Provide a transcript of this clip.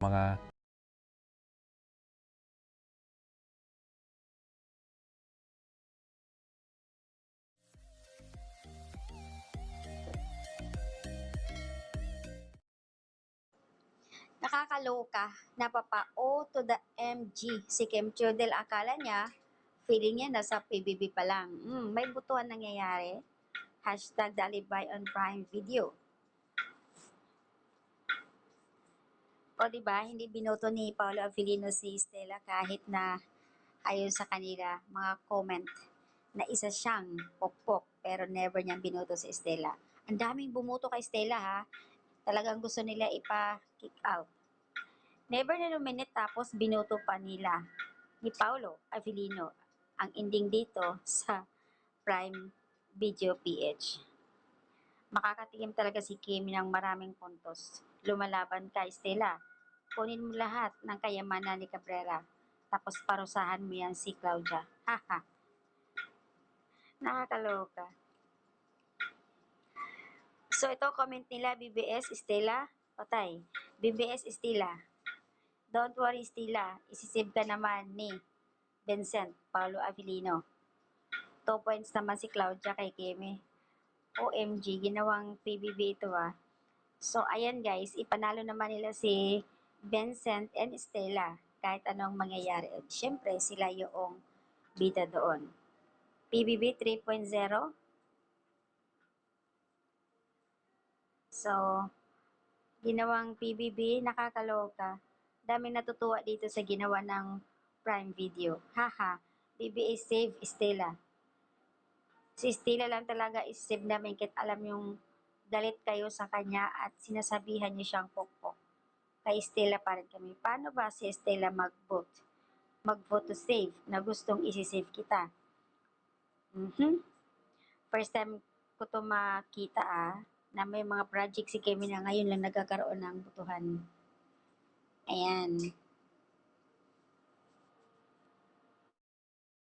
mga Nakakaloka, napapa-O to the MG si Kim Chiodel. Akala niya, feeling niya nasa PBB pa lang. May butuhan nangyayari. Hashtag Dalibay on Prime Video. O diba, hindi binoto ni Paolo Avellino si Stella kahit na ayon sa kanila, mga comment na isa siyang pokpok pero never niyang binoto si Stella. Ang daming bumuto kay Stella ha. Talagang gusto nila ipa-kick out. Never na nominate tapos binoto pa nila ni Paolo Avellino ang ending dito sa Prime Video PH. Makakatikim talaga si Kim ng maraming puntos. Lumalaban ka, Stella. Kunin mo lahat ng kayamanan ni Cabrera. Tapos parusahan mo yan si Claudia. Haha. Nakakaloka. So ito comment nila, BBS Stella. Patay. BBS Stella. Don't worry Stella. Isisave ka naman ni Vincent Paolo Avellino. 2 points naman si Claudia kay Kimi. OMG, ginawang PBB ito ah. So, ayan guys, ipanalo naman nila si Vincent and Stella kahit anong mangyayari. At syempre, sila yung bida doon. PBB 3.0. So, ginawang PBB, nakakaloka. Daming natutuwa dito sa ginawa ng Prime Video. Haha, BBA save Stella. Si Stella lang talaga is-save namin kahit alam yung galit kayo sa kanya at sinasabihan niyo siyang pokpok. Kay Stella pa rin kami. Paano ba si Stella mag-vote? Mag-vote to save na gustong isi-save kita. First time ko to makita na may mga project si Kemi na ngayon lang nagkakaroon ng butuhan. Ayan.